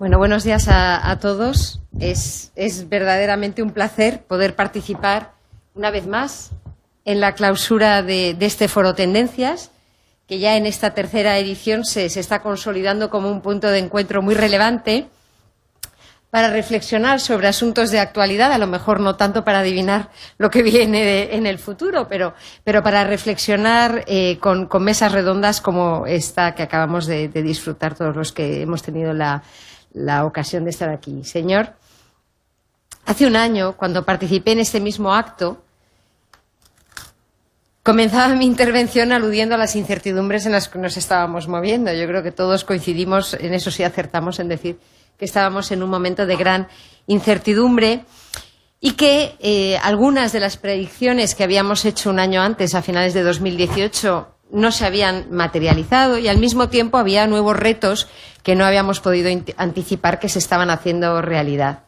Bueno, buenos días a todos. Es verdaderamente un placer poder participar una vez más en la clausura de este Foro Tendencias, que ya en esta tercera edición se está consolidando como un punto de encuentro muy relevante para reflexionar sobre asuntos de actualidad, a lo mejor no tanto para adivinar lo que viene en el futuro, pero para reflexionar con mesas redondas como esta que acabamos de disfrutar todos los que hemos tenido la ocasión de estar aquí. Señor, hace un año, cuando participé en este mismo acto, comenzaba mi intervención aludiendo a las incertidumbres en las que nos estábamos moviendo. Yo creo que todos coincidimos en eso, sí acertamos en decir que estábamos en un momento de gran incertidumbre y que algunas de las predicciones que habíamos hecho un año antes, a finales de 2018, no se habían materializado y al mismo tiempo había nuevos retos que no habíamos podido anticipar que se estaban haciendo realidad.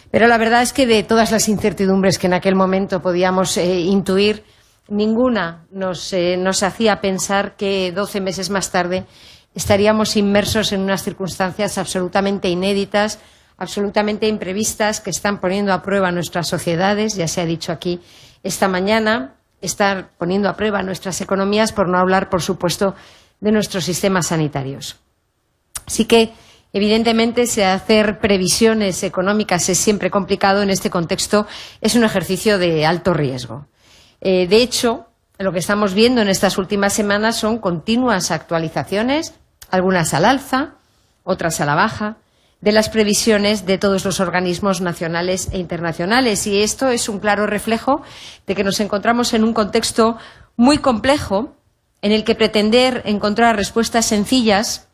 Pero la verdad es que de todas las incertidumbres que en aquel momento podíamos intuir, ninguna nos hacía pensar que 12 meses más tarde estaríamos inmersos en unas circunstancias absolutamente inéditas, absolutamente imprevistas, que están poniendo a prueba nuestras sociedades, ya se ha dicho aquí esta mañana, están poniendo a prueba nuestras economías, por no hablar, por supuesto, de nuestros sistemas sanitarios. Así que, evidentemente, hacer previsiones económicas es siempre complicado. En este contexto es un ejercicio de alto riesgo. De hecho, lo que estamos viendo en estas últimas semanas son continuas actualizaciones, algunas al alza, otras a la baja, de las previsiones de todos los organismos nacionales e internacionales. Y esto es un claro reflejo de que nos encontramos en un contexto muy complejo en el que pretender encontrar respuestas sencillas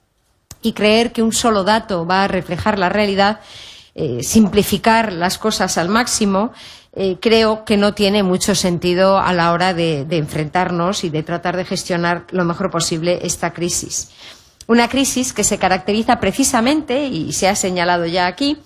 y creer que un solo dato va a reflejar la realidad, simplificar las cosas al máximo, creo que no tiene mucho sentido a la hora de enfrentarnos y de tratar de gestionar lo mejor posible esta crisis. Una crisis que se caracteriza precisamente, y se ha señalado ya aquí,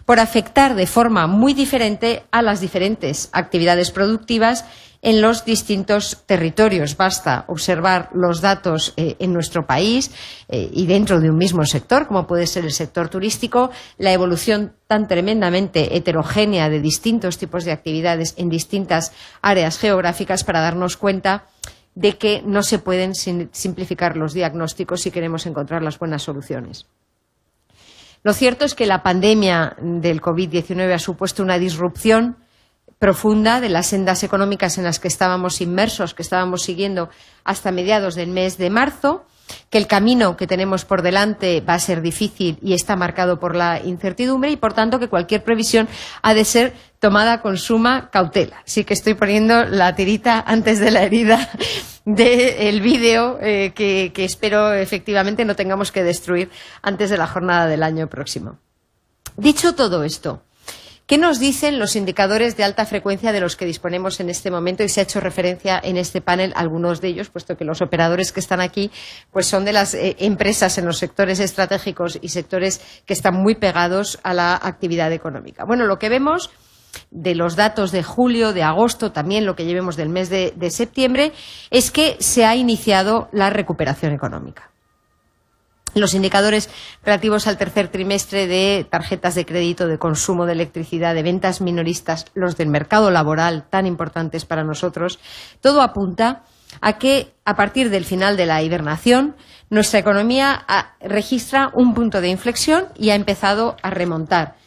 por afectar de forma muy diferente a las diferentes actividades productivas en los distintos territorios. Basta observar los datos en nuestro país y dentro de un mismo sector, como puede ser el sector turístico, la evolución tan tremendamente heterogénea de distintos tipos de actividades en distintas áreas geográficas para darnos cuenta de que no se pueden simplificar los diagnósticos si queremos encontrar las buenas soluciones. Lo cierto es que la pandemia del COVID-19 ha supuesto una disrupción profunda de las sendas económicas en las que estábamos inmersos, que estábamos siguiendo hasta mediados del mes de marzo, que el camino que tenemos por delante va a ser difícil y está marcado por la incertidumbre y, por tanto, que cualquier previsión ha de ser tomada con suma cautela. Sí que estoy poniendo la tirita antes de la herida del vídeo que espero efectivamente no tengamos que destruir antes de la jornada del año próximo. Dicho todo esto, ¿qué nos dicen los indicadores de alta frecuencia de los que disponemos en este momento? Y se ha hecho referencia en este panel a algunos de ellos, puesto que los operadores que están aquí pues son de las empresas en los sectores estratégicos y sectores que están muy pegados a la actividad económica. Bueno, lo que vemos de los datos de julio, de agosto, también lo que llevemos del mes de septiembre, es que se ha iniciado la recuperación económica. Los indicadores relativos al tercer trimestre de tarjetas de crédito, de consumo de electricidad, de ventas minoristas, los del mercado laboral, tan importantes para nosotros, todo apunta a que, a partir del final de la hibernación, nuestra economía registra un punto de inflexión y ha empezado a remontar.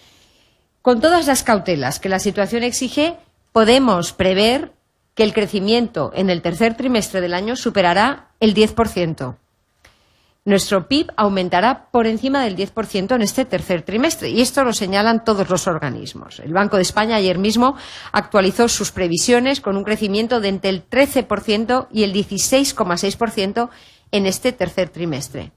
Con todas las cautelas que la situación exige, podemos prever que el crecimiento en el tercer trimestre del año superará el 10%. Nuestro PIB aumentará por encima del 10% en este tercer trimestre, y esto lo señalan todos los organismos. El Banco de España ayer mismo actualizó sus previsiones con un crecimiento de entre el 13% y el 16,6% en este tercer trimestre.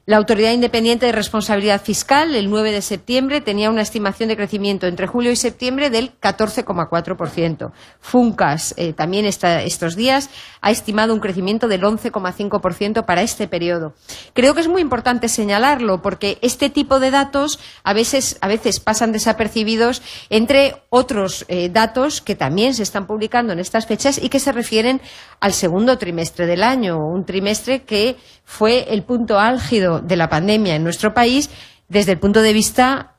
La Autoridad Independiente de Responsabilidad Fiscal, el 9 de septiembre, tenía una estimación de crecimiento entre julio y septiembre del 14,4%. Funcas, también estos días, ha estimado un crecimiento del 11,5% para este periodo. Creo que es muy importante señalarlo porque este tipo de datos a veces pasan desapercibidos entre otros datos que también se están publicando en estas fechas y que se refieren al segundo trimestre del año, un trimestre que fue el punto álgido de la pandemia en nuestro país, desde el punto de vista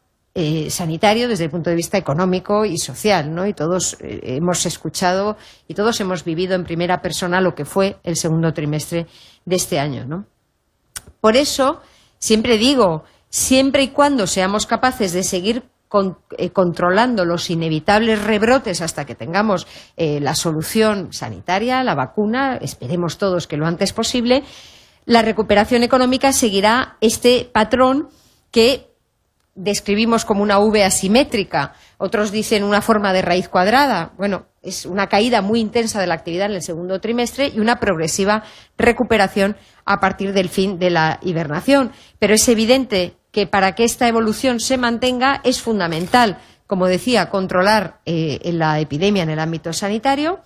sanitario, desde el punto de vista económico y social, ¿no? Y todos hemos escuchado y todos hemos vivido en primera persona lo que fue el segundo trimestre de este año, ¿no? Por eso, siempre digo, siempre y cuando seamos capaces de seguir controlando los inevitables rebrotes hasta que tengamos la solución sanitaria, la vacuna, esperemos todos que lo antes posible, la recuperación económica seguirá este patrón que describimos como una V asimétrica, otros dicen una forma de raíz cuadrada. Bueno, es una caída muy intensa de la actividad en el segundo trimestre y una progresiva recuperación a partir del fin de la hibernación. Pero es evidente que para que esta evolución se mantenga es fundamental, como decía, controlar la epidemia en el ámbito sanitario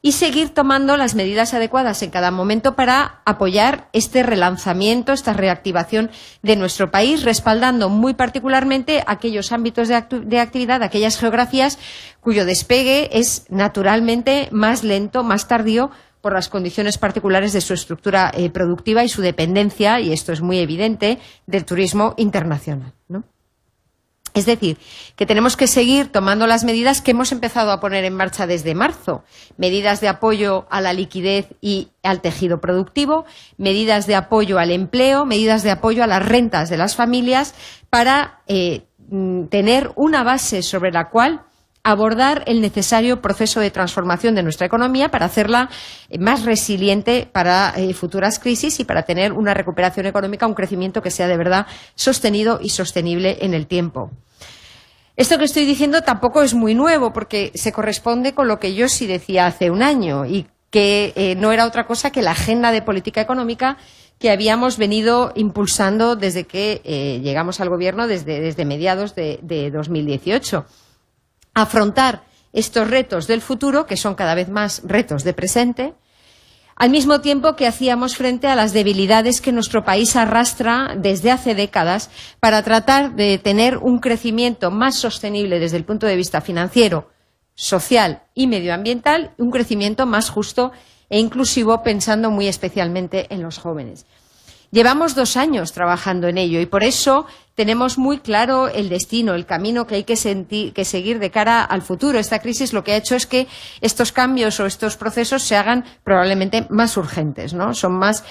y seguir tomando las medidas adecuadas en cada momento para apoyar este relanzamiento, esta reactivación de nuestro país, respaldando muy particularmente aquellos ámbitos de actividad, aquellas geografías cuyo despegue es naturalmente más lento, más tardío, por las condiciones particulares de su estructura productiva y su dependencia, y esto es muy evidente, del turismo internacional, ¿no? Es decir, que tenemos que seguir tomando las medidas que hemos empezado a poner en marcha desde marzo. Medidas de apoyo a la liquidez y al tejido productivo, medidas de apoyo al empleo, medidas de apoyo a las rentas de las familias para tener una base sobre la cual abordar el necesario proceso de transformación de nuestra economía para hacerla más resiliente para futuras crisis y para tener una recuperación económica, un crecimiento que sea de verdad sostenido y sostenible en el tiempo. Esto que estoy diciendo tampoco es muy nuevo porque se corresponde con lo que yo sí decía hace un año y que no era otra cosa que la agenda de política económica que habíamos venido impulsando desde que llegamos al Gobierno, desde mediados de 2018. Afrontar estos retos del futuro, que son cada vez más retos de presente, al mismo tiempo que hacíamos frente a las debilidades que nuestro país arrastra desde hace décadas para tratar de tener un crecimiento más sostenible desde el punto de vista financiero, social y medioambiental, un crecimiento más justo e inclusivo, pensando muy especialmente en los jóvenes. Llevamos 2 años trabajando en ello y por eso tenemos muy claro el destino, el camino que hay que seguir de cara al futuro. Esta crisis lo que ha hecho es que estos cambios o estos procesos se hagan probablemente más urgentes, ¿no? Son más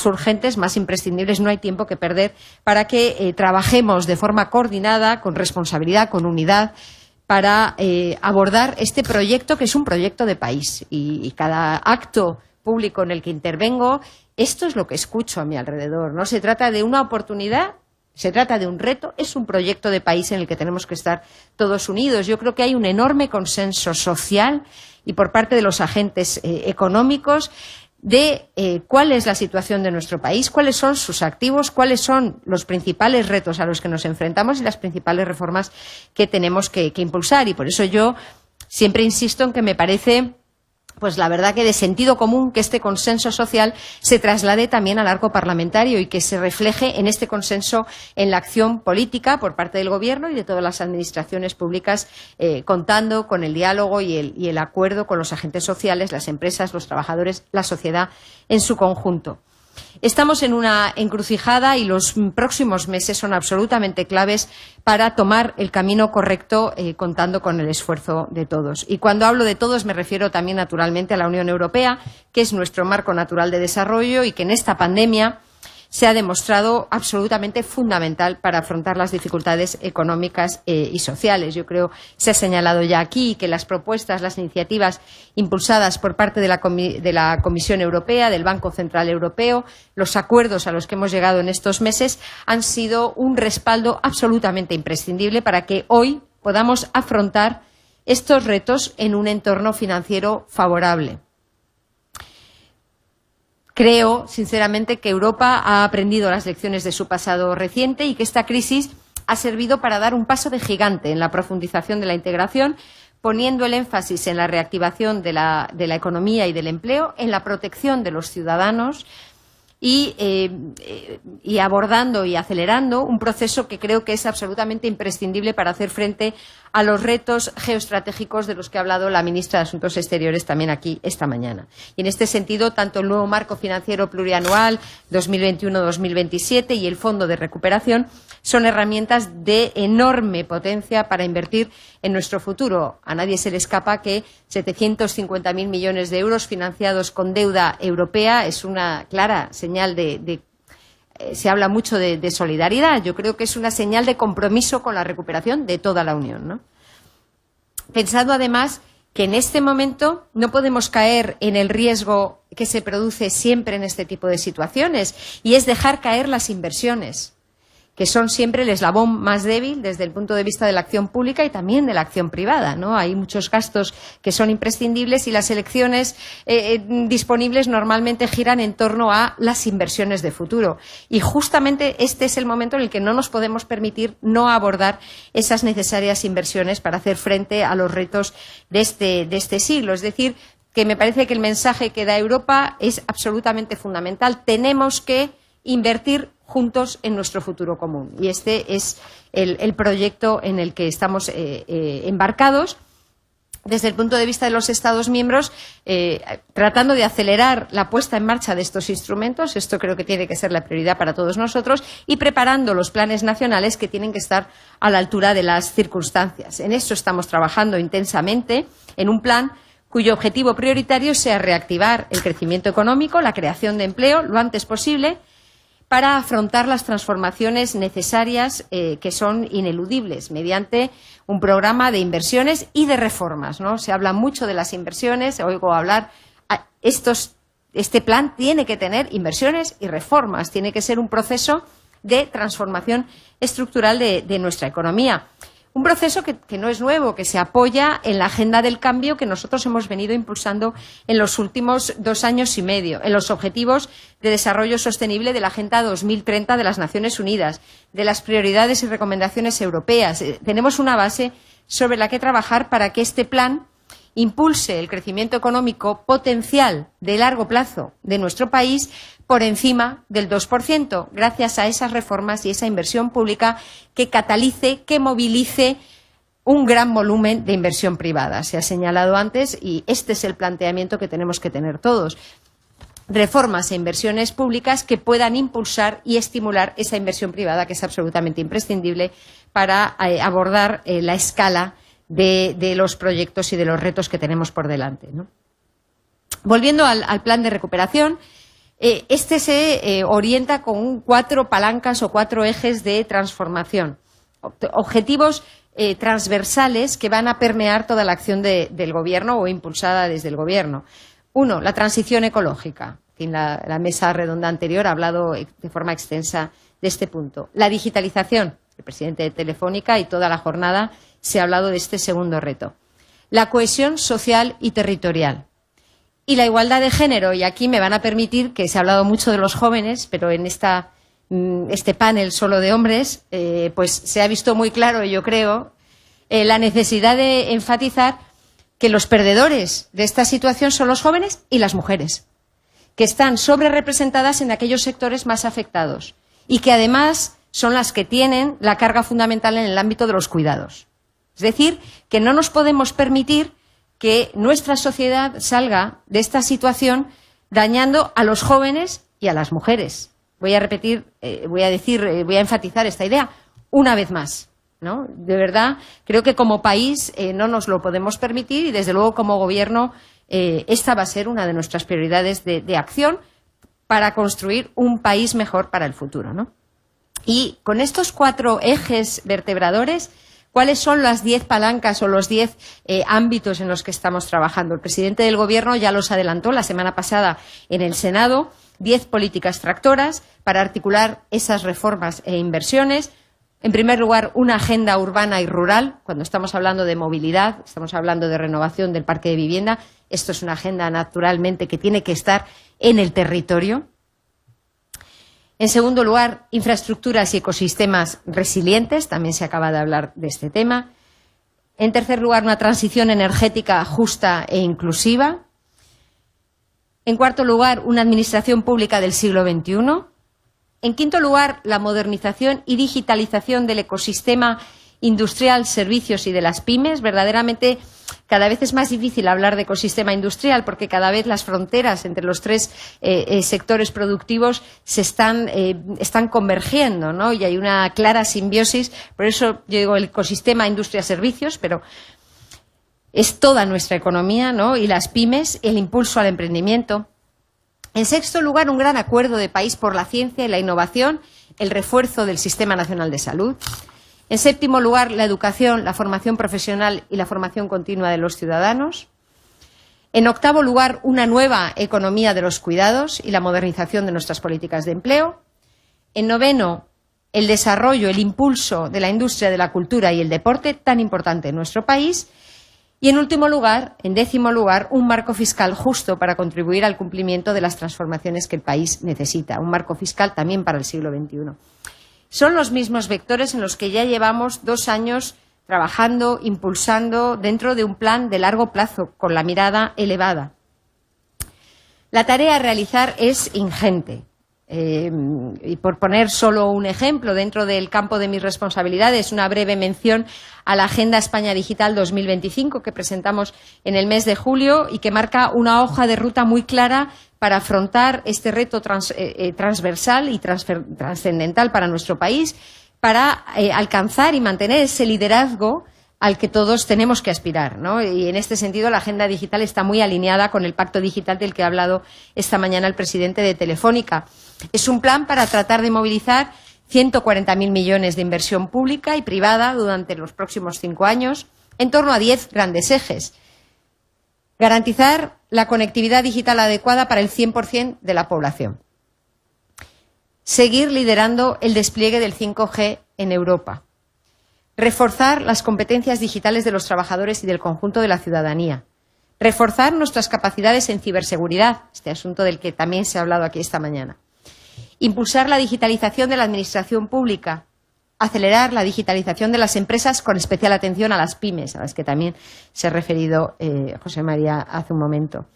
urgentes, más imprescindibles. No hay tiempo que perder para que trabajemos de forma coordinada, con responsabilidad, con unidad, para abordar este proyecto que es un proyecto de país. Y cada acto público en el que intervengo, esto es lo que escucho a mi alrededor. No se trata de una oportunidad, se trata de un reto, es un proyecto de país en el que tenemos que estar todos unidos. Yo creo que hay un enorme consenso social y por parte de los agentes económicos de cuál es la situación de nuestro país, cuáles son sus activos, cuáles son los principales retos a los que nos enfrentamos y las principales reformas que tenemos que impulsar. Y por eso yo siempre insisto en que me parece, pues la verdad que de sentido común que este consenso social se traslade también al arco parlamentario y que se refleje en este consenso en la acción política por parte del Gobierno y de todas las administraciones públicas, contando con el diálogo y el acuerdo con los agentes sociales, las empresas, los trabajadores, la sociedad en su conjunto. Estamos en una encrucijada y los próximos meses son absolutamente claves para tomar el camino correcto, contando con el esfuerzo de todos. Y cuando hablo de todos me refiero también naturalmente a la Unión Europea, que es nuestro marco natural de desarrollo y que en esta pandemia se ha demostrado absolutamente fundamental para afrontar las dificultades económicas y sociales. Yo creo, se ha señalado ya aquí, que las propuestas, las iniciativas impulsadas por parte de la Comisión Europea, del Banco Central Europeo, los acuerdos a los que hemos llegado en estos meses han sido un respaldo absolutamente imprescindible para que hoy podamos afrontar estos retos en un entorno financiero favorable. Creo, sinceramente, que Europa ha aprendido las lecciones de su pasado reciente y que esta crisis ha servido para dar un paso de gigante en la profundización de la integración, poniendo el énfasis en la reactivación de la economía y del empleo, en la protección de los ciudadanos y abordando y acelerando un proceso que creo que es absolutamente imprescindible para hacer frente a los retos geoestratégicos de los que ha hablado la ministra de Asuntos Exteriores también aquí esta mañana. Y en este sentido, tanto el nuevo marco financiero plurianual 2021-2027 y el Fondo de Recuperación son herramientas de enorme potencia para invertir en nuestro futuro. A nadie se le escapa que 750.000 millones de euros financiados con deuda europea es una clara señal se habla mucho de solidaridad. Yo creo que es una señal de compromiso con la recuperación de toda la Unión, ¿no? Pensando además que en este momento no podemos caer en el riesgo que se produce siempre en este tipo de situaciones, y es dejar caer las inversiones, que son siempre el eslabón más débil desde el punto de vista de la acción pública y también de la acción privada, ¿no? Hay muchos gastos que son imprescindibles y las elecciones disponibles normalmente giran en torno a las inversiones de futuro. Y justamente este es el momento en el que no nos podemos permitir no abordar esas necesarias inversiones para hacer frente a los retos de este siglo. Es decir, que me parece que el mensaje que da Europa es absolutamente fundamental. Tenemos que invertir juntos en nuestro futuro común. Y este es el proyecto en el que estamos embarcados desde el punto de vista de los Estados miembros, tratando de acelerar la puesta en marcha de estos instrumentos. Esto creo que tiene que ser la prioridad para todos nosotros, y preparando los planes nacionales que tienen que estar a la altura de las circunstancias. En esto estamos trabajando intensamente en un plan cuyo objetivo prioritario sea reactivar el crecimiento económico, la creación de empleo lo antes posible, para afrontar las transformaciones necesarias que son ineludibles mediante un programa de inversiones y de reformas, ¿no? Se habla mucho de las inversiones, oigo hablar. Este plan tiene que tener inversiones y reformas, tiene que ser un proceso de transformación estructural de nuestra economía. Un proceso que no es nuevo, que se apoya en la agenda del cambio que nosotros hemos venido impulsando en los últimos 2 años y medio, en los objetivos de desarrollo sostenible de la Agenda 2030 de las Naciones Unidas, de las prioridades y recomendaciones europeas. Tenemos una base sobre la que trabajar para que este plan impulse el crecimiento económico potencial de largo plazo de nuestro país por encima del 2%, gracias a esas reformas y esa inversión pública que catalice, que movilice un gran volumen de inversión privada. Se ha señalado antes, y este es el planteamiento que tenemos que tener todos. Reformas e inversiones públicas que puedan impulsar y estimular esa inversión privada, que es absolutamente imprescindible para abordar la escala de los proyectos y de los retos que tenemos por delante, ¿no? Volviendo al plan de recuperación, este se orienta con 4 palancas o 4 ejes de transformación, objetivos transversales que van a permear toda la acción del Gobierno o impulsada desde el Gobierno. 1, la transición ecológica. La mesa redonda anterior ha hablado de forma extensa de este punto. La digitalización. El presidente de Telefónica y toda la jornada se ha hablado de este segundo reto. La cohesión social y territorial. Y la igualdad de género, y aquí me van a permitir que se ha hablado mucho de los jóvenes, pero en este panel solo de hombres, pues se ha visto muy claro, yo creo, la necesidad de enfatizar que los perdedores de esta situación son los jóvenes y las mujeres, que están sobrerepresentadas en aquellos sectores más afectados y que además son las que tienen la carga fundamental en el ámbito de los cuidados. Es decir, que no nos podemos permitir que nuestra sociedad salga de esta situación dañando a los jóvenes y a las mujeres. Voy a enfatizar esta idea una vez más, ¿no? De verdad, creo que como país no nos lo podemos permitir, y desde luego como Gobierno esta va a ser una de nuestras prioridades de acción para construir un país mejor para el futuro, ¿no? Y con estos 4 ejes vertebradores, ¿cuáles son las 10 palancas o los 10 ámbitos en los que estamos trabajando? El presidente del Gobierno ya los adelantó la semana pasada en el Senado. 10 políticas tractoras para articular esas reformas e inversiones. En primer lugar, una agenda urbana y rural. Cuando estamos hablando de movilidad, estamos hablando de renovación del parque de vivienda. Esto es una agenda, naturalmente, que tiene que estar en el territorio. En segundo lugar, infraestructuras y ecosistemas resilientes. También se acaba de hablar de este tema. En tercer lugar, una transición energética justa e inclusiva. En cuarto lugar, una administración pública del siglo XXI. En quinto lugar, la modernización y digitalización del ecosistema industrial, servicios y de las pymes. Verdaderamente Cada vez es más difícil hablar de ecosistema industrial porque cada vez las fronteras entre los tres sectores productivos se están convergiendo, ¿no? Y hay una clara simbiosis. Por eso yo digo el ecosistema industria-servicios, pero es toda nuestra economía, ¿no? Y las pymes, el impulso al emprendimiento. En sexto lugar, un gran acuerdo de país por la ciencia y la innovación, el refuerzo del Sistema Nacional de Salud. En séptimo lugar, la educación, la formación profesional y la formación continua de los ciudadanos. En octavo lugar, una nueva economía de los cuidados y la modernización de nuestras políticas de empleo. En noveno, el desarrollo, el impulso de la industria de la cultura y el deporte, tan importante en nuestro país. Y, en último lugar, en décimo lugar, un marco fiscal justo para contribuir al cumplimiento de las transformaciones que el país necesita. Un marco fiscal también para el siglo XXI. Son los mismos vectores en los que ya llevamos 2 años trabajando, impulsando dentro de un plan de largo plazo, con la mirada elevada. La tarea a realizar es ingente. Y por poner solo un ejemplo dentro del campo de mis responsabilidades, una breve mención a la Agenda España Digital 2025 que presentamos en el mes de julio y que marca una hoja de ruta muy clara para afrontar este reto transversal y trascendental para nuestro país, para alcanzar y mantener ese liderazgo al que todos tenemos que aspirar, ¿no? Y en este sentido la agenda digital está muy alineada con el pacto digital del que ha hablado esta mañana el presidente de Telefónica. Es un plan para tratar de movilizar 140.000 millones de inversión pública y privada durante los próximos 5 años en torno a 10 grandes ejes. Garantizar la conectividad digital adecuada para el 100% de la población. Seguir liderando el despliegue del 5G en Europa. Reforzar las competencias digitales de los trabajadores y del conjunto de la ciudadanía. Reforzar nuestras capacidades en ciberseguridad, este asunto del que también se ha hablado aquí esta mañana. Impulsar la digitalización de la administración pública. Acelerar la digitalización de las empresas con especial atención a las pymes, a las que también se ha referido José María hace un momento.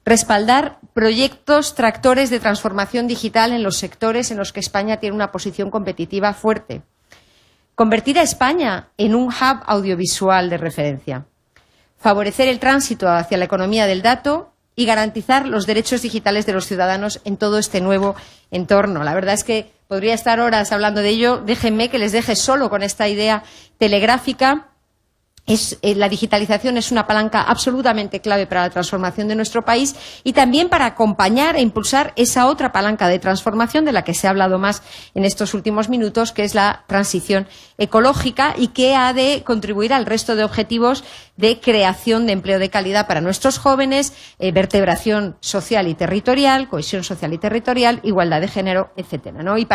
Respaldar proyectos tractores de transformación digital en los sectores en los que España tiene una posición competitiva fuerte. Convertir a España en un hub audiovisual de referencia. Favorecer el tránsito hacia la economía del dato y garantizar los derechos digitales de los ciudadanos en todo este nuevo entorno. La verdad es que podría estar horas hablando de ello. Déjenme que les deje solo con esta idea telegráfica. La digitalización es una palanca absolutamente clave para la transformación de nuestro país y también para acompañar e impulsar esa otra palanca de transformación de la que se ha hablado más en estos últimos minutos, que es la transición ecológica y que ha de contribuir al resto de objetivos de creación de empleo de calidad para nuestros jóvenes, vertebración social y territorial, cohesión social y territorial, igualdad de género, etcétera, ¿no? Y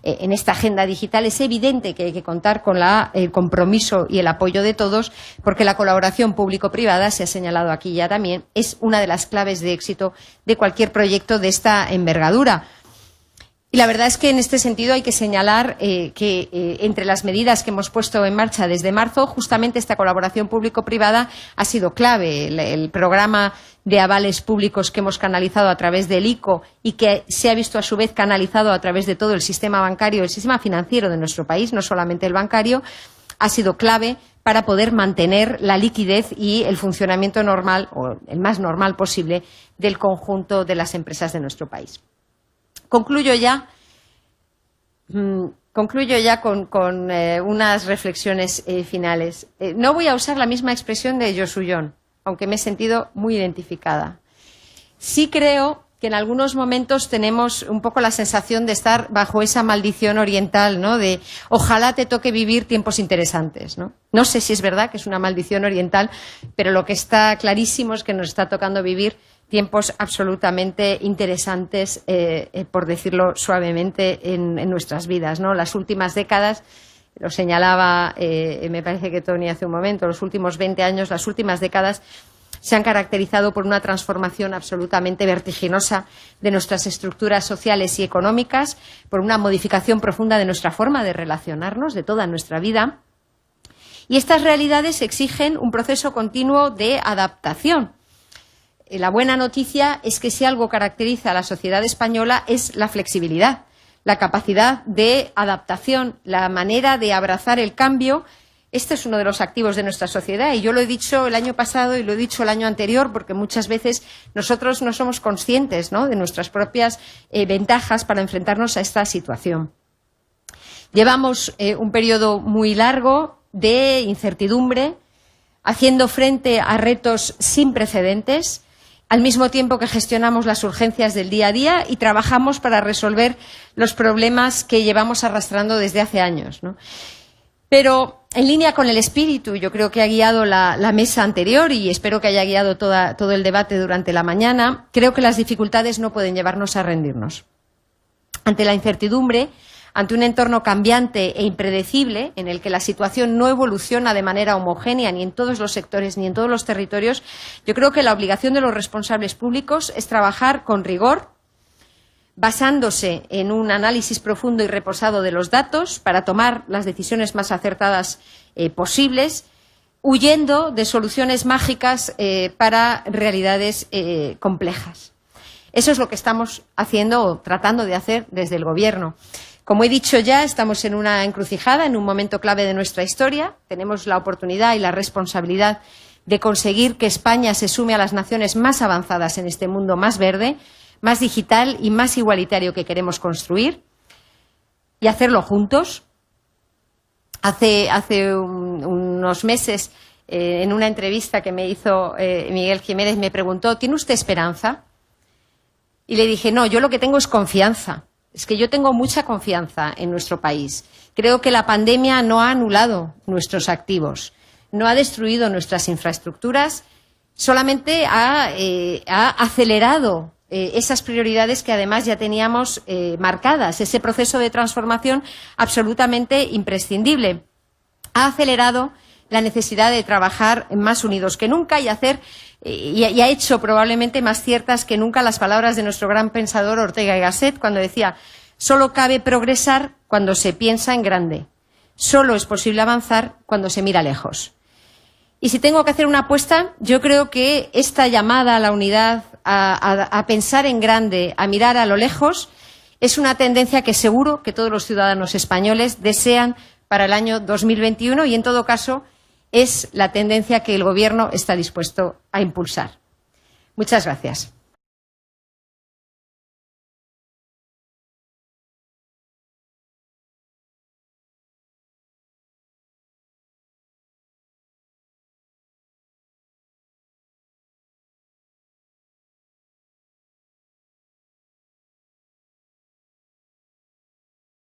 en esta agenda digital es evidente que hay que contar con el compromiso y el apoyo de todos, porque la colaboración público-privada, se ha señalado aquí ya también, es una de las claves de éxito de cualquier proyecto de esta envergadura. Y la verdad es que en este sentido hay que señalar que entre las medidas que hemos puesto en marcha desde marzo, justamente esta colaboración público-privada ha sido clave. El programa de avales públicos que hemos canalizado a través del ICO y que se ha visto a su vez canalizado a través de todo el sistema bancario, el sistema financiero de nuestro país, no solamente el bancario, ha sido clave para poder mantener la liquidez y el funcionamiento normal, o el más normal posible, del conjunto de las empresas de nuestro país. Concluyo ya con unas reflexiones finales. No voy a usar la misma expresión de Josullón, aunque me he sentido muy identificada. Sí creo que en algunos momentos tenemos un poco la sensación de estar bajo esa maldición oriental, ¿no? De ojalá te toque vivir tiempos interesantes, ¿no? No sé si es verdad que es una maldición oriental, pero lo que está clarísimo es que nos está tocando vivir tiempos absolutamente interesantes, por decirlo suavemente, en nuestras vidas, ¿no? Las últimas décadas, lo señalaba, me parece que Tony hace un momento, los últimos 20 años, las últimas décadas se han caracterizado por una transformación absolutamente vertiginosa de nuestras estructuras sociales y económicas, por una modificación profunda de nuestra forma de relacionarnos, de toda nuestra vida. Y estas realidades exigen un proceso continuo de adaptación. La buena noticia es que si algo caracteriza a la sociedad española es la flexibilidad, la capacidad de adaptación, la manera de abrazar el cambio, Este es uno de los activos de nuestra sociedad y yo lo he dicho el año pasado y lo he dicho el año anterior porque muchas veces nosotros no somos conscientes, ¿no?, de nuestras propias ventajas para enfrentarnos a esta situación. Llevamos un periodo muy largo de incertidumbre, haciendo frente a retos sin precedentes, al mismo tiempo que gestionamos las urgencias del día a día y trabajamos para resolver los problemas que llevamos arrastrando desde hace años, ¿no? Pero en línea con el espíritu, yo creo que ha guiado la mesa anterior y espero que haya guiado todo el debate durante la mañana, creo que las dificultades no pueden llevarnos a rendirnos. Ante la incertidumbre, ante un entorno cambiante e impredecible en el que la situación no evoluciona de manera homogénea ni en todos los sectores ni en todos los territorios, yo creo que la obligación de los responsables públicos es trabajar con rigor, basándose en un análisis profundo y reposado de los datos para tomar las decisiones más acertadas posibles, huyendo de soluciones mágicas para realidades complejas. Eso es lo que estamos haciendo o tratando de hacer desde el Gobierno. Como he dicho ya, estamos en una encrucijada, en un momento clave de nuestra historia. Tenemos la oportunidad y la responsabilidad de conseguir que España se sume a las naciones más avanzadas en este mundo más verde, más digital y más igualitario que queremos construir y hacerlo juntos. Hace unos meses, en una entrevista que me hizo Miguel Jiménez, me preguntó, ¿tiene usted esperanza? Y le dije, no, yo lo que tengo es confianza. Es que yo tengo mucha confianza en nuestro país. Creo que la pandemia no ha anulado nuestros activos, no ha destruido nuestras infraestructuras, solamente ha acelerado esas prioridades que además ya teníamos marcadas, ese proceso de transformación absolutamente imprescindible. Ha acelerado la necesidad de trabajar más unidos que nunca y ha hecho probablemente más ciertas que nunca las palabras de nuestro gran pensador Ortega y Gasset cuando decía solo cabe progresar cuando se piensa en grande, solo es posible avanzar cuando se mira lejos. Y si tengo que hacer una apuesta, yo creo que esta llamada a la unidad, a pensar en grande, a mirar a lo lejos, es una tendencia que seguro que todos los ciudadanos españoles desean para el año 2021 y, en todo caso, es la tendencia que el Gobierno está dispuesto a impulsar. Muchas gracias.